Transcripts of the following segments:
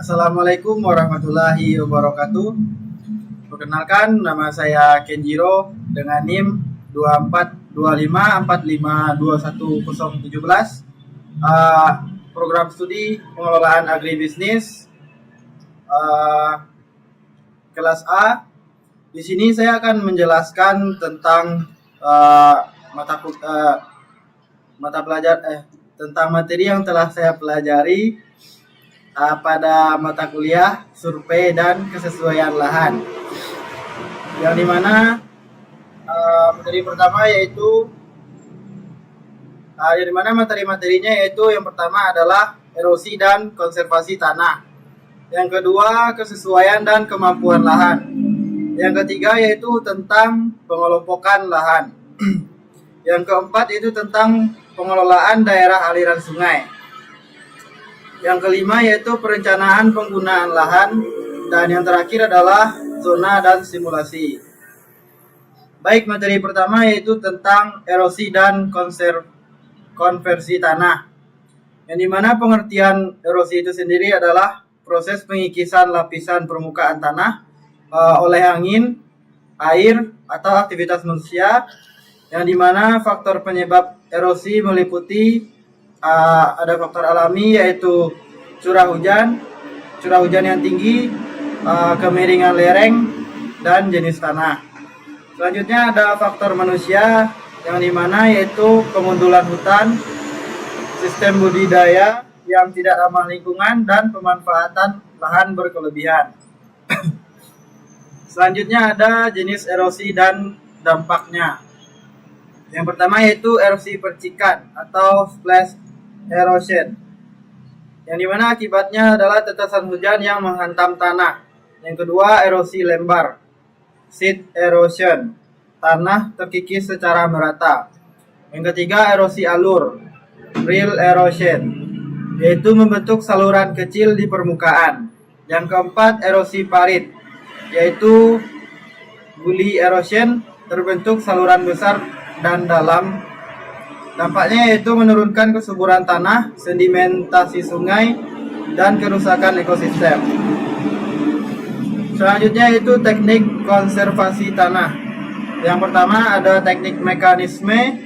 Assalamualaikum warahmatullahi wabarakatuh. Perkenalkan, nama saya Kenjiro dengan NIM 2425452117. Program studi pengelolaan agribisnis kelas A. Di sini saya akan menjelaskan tentang tentang materi yang telah saya pelajari pada mata kuliah survei dan kesesuaian lahan, yang dimana materi pertama yaitu materi-materinya yaitu yang pertama adalah erosi dan konservasi tanah, yang kedua kesesuaian dan kemampuan lahan, yang ketiga yaitu tentang pengelompokan lahan, yang keempat yaitu tentang pengelolaan daerah aliran sungai, yang kelima yaitu perencanaan penggunaan lahan, dan yang terakhir adalah zona dan simulasi. Baik, materi pertama yaitu tentang erosi dan konversi tanah, yang dimana pengertian erosi itu sendiri adalah proses pengikisan lapisan permukaan tanah oleh angin, air, atau aktivitas manusia, yang dimana faktor penyebab erosi meliputi ada faktor alami yaitu curah hujan yang tinggi, kemiringan lereng, dan jenis tanah. Selanjutnya ada faktor manusia, yang dimana yaitu kemundulan hutan, sistem budidaya yang tidak ramah lingkungan, dan pemanfaatan lahan berkelebihan. Selanjutnya ada jenis erosi dan dampaknya. Yang pertama yaitu erosi percikan atau splash erosion, yang dimana akibatnya adalah tetesan hujan yang menghantam tanah. Yang kedua erosi lembar, sheet erosion, tanah terkikis secara merata. Yang ketiga erosi alur, rill erosion, yaitu membentuk saluran kecil di permukaan. Yang keempat erosi parit, yaitu gully erosion, terbentuk saluran besar dan dalam. Dampaknya yaitu menurunkan kesuburan tanah, sedimentasi sungai, dan kerusakan ekosistem. Selanjutnya yaitu teknik konservasi tanah. Yang pertama ada teknik mekanisme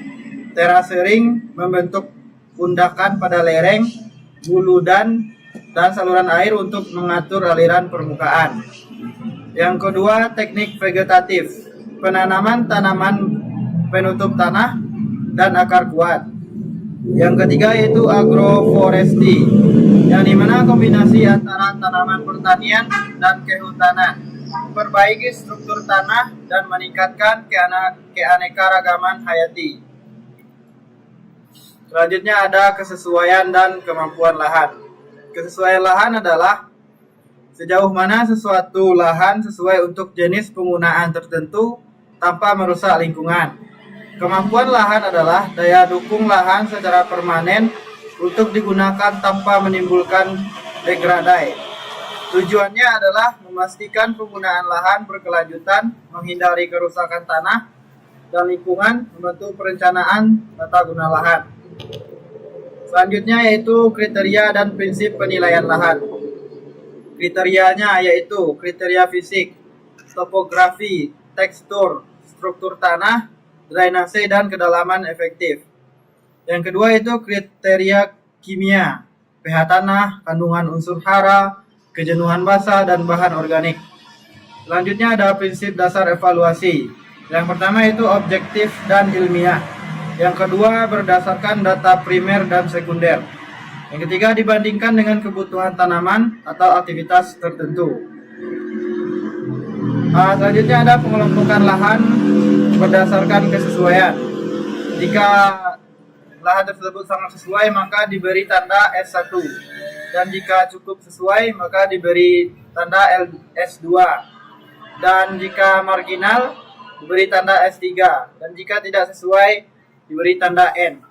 terasering, membentuk pundakan pada lereng, hulu dan saluran air untuk mengatur aliran permukaan. Yang kedua teknik vegetatif, penanaman tanaman penutup tanah dan akar kuat. Yang ketiga yaitu agroforestry, yang dimana kombinasi antara tanaman pertanian dan kehutanan, memperbaiki struktur tanah dan meningkatkan keanekaragaman hayati. Selanjutnya ada kesesuaian dan kemampuan lahan. Kesesuaian lahan adalah sejauh mana sesuatu lahan sesuai untuk jenis penggunaan tertentu tanpa merusak lingkungan. Kemampuan lahan adalah daya dukung lahan secara permanen untuk digunakan tanpa menimbulkan degradasi. Tujuannya adalah memastikan penggunaan lahan berkelanjutan, menghindari kerusakan tanah dan lingkungan, membantu perencanaan tata guna lahan. Selanjutnya yaitu kriteria dan prinsip penilaian lahan. Kriterianya yaitu kriteria fisik, topografi, tekstur, struktur tanah, drainase, dan kedalaman efektif. Yang kedua itu kriteria kimia, pH tanah, kandungan unsur hara, kejenuhan basah, dan bahan organik. Selanjutnya ada prinsip dasar evaluasi. Yang pertama itu objektif dan ilmiah. Yang kedua berdasarkan data primer dan sekunder. Yang ketiga dibandingkan dengan kebutuhan tanaman atau aktivitas tertentu. Selanjutnya ada pengelompokan lahan berdasarkan kesesuaian. Jika lahan tersebut sangat sesuai maka diberi tanda S1, dan jika cukup sesuai maka diberi tanda S2, dan jika marginal diberi tanda S3, dan jika tidak sesuai diberi tanda N.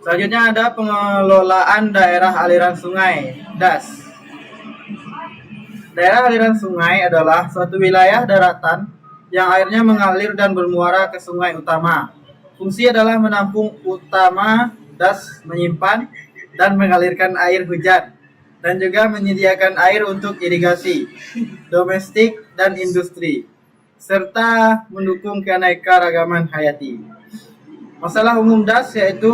Selanjutnya ada pengelolaan daerah aliran sungai, DAS. Daerah aliran sungai adalah suatu wilayah daratan yang airnya mengalir dan bermuara ke sungai utama. Fungsi adalah menampung utama, DAS menyimpan dan mengalirkan air hujan dan juga menyediakan air untuk irigasi, domestik dan industri, serta mendukung keanekaragaman hayati. Masalah umum DAS yaitu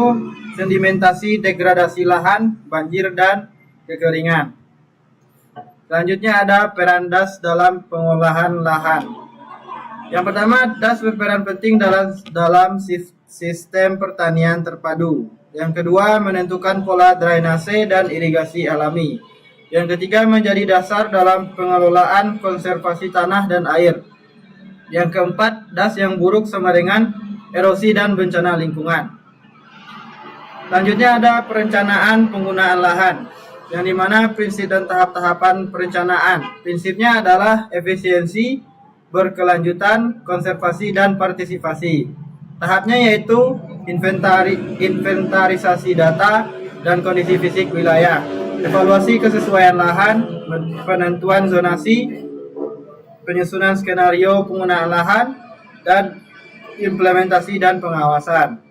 sedimentasi, degradasi lahan, banjir, dan kekeringan. Selanjutnya ada peran DAS dalam pengolahan lahan. Yang pertama, DAS berperan penting dalam sistem pertanian terpadu. Yang kedua, menentukan pola drainase dan irigasi alami. Yang ketiga, menjadi dasar dalam pengelolaan konservasi tanah dan air. Yang keempat, DAS yang buruk sama dengan erosi dan bencana lingkungan. Selanjutnya ada perencanaan penggunaan lahan, yang dimana prinsip dan tahap-tahapan perencanaan. Prinsipnya adalah efisiensi, berkelanjutan, konservasi, dan partisipasi. Tahapnya yaitu inventarisasi data dan kondisi fisik wilayah, evaluasi kesesuaian lahan, penentuan zonasi, penyusunan skenario penggunaan lahan, dan implementasi dan pengawasan.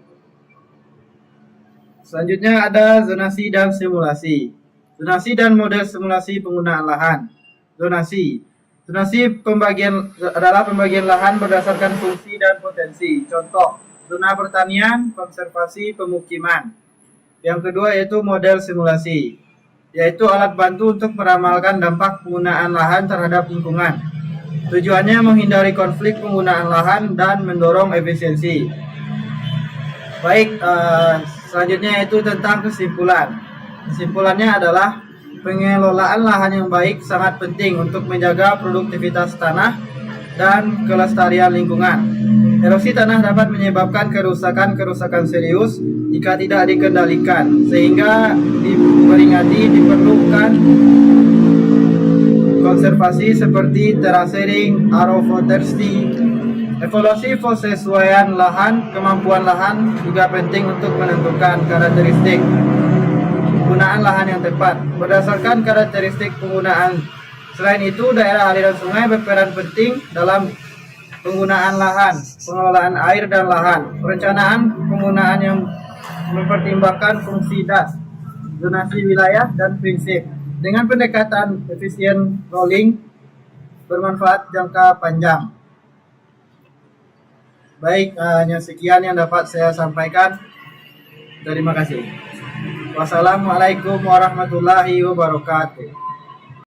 Selanjutnya ada zonasi dan simulasi. Zonasi dan model simulasi penggunaan lahan. Zonasi adalah pembagian lahan berdasarkan fungsi dan potensi. Contoh, zona pertanian, konservasi, pemukiman. Yang kedua yaitu model simulasi, yaitu alat bantu untuk meramalkan dampak penggunaan lahan terhadap lingkungan. Tujuannya menghindari konflik penggunaan lahan dan mendorong efisiensi. Baik, selanjutnya yaitu tentang kesimpulan. Kesimpulannya adalah pengelolaan lahan yang baik sangat penting untuk menjaga produktivitas tanah dan kelestarian lingkungan. Erosi tanah dapat menyebabkan kerusakan serius jika tidak dikendalikan, sehingga diperlukan konservasi seperti terasering, agroforestry. Evaluasi persesuaian lahan, kemampuan lahan juga penting untuk menentukan karakteristik penggunaan lahan yang tepat berdasarkan karakteristik penggunaan. Selain itu, daerah aliran sungai berperan penting dalam penggunaan lahan, pengelolaan air dan lahan. Perencanaan penggunaan yang mempertimbangkan fungsi DAS, zonasi wilayah, dan prinsip. Dengan pendekatan efisien rolling bermanfaat jangka panjang. Baik, hanya sekian yang dapat saya sampaikan. Terima kasih. Wassalamualaikum warahmatullahi wabarakatuh.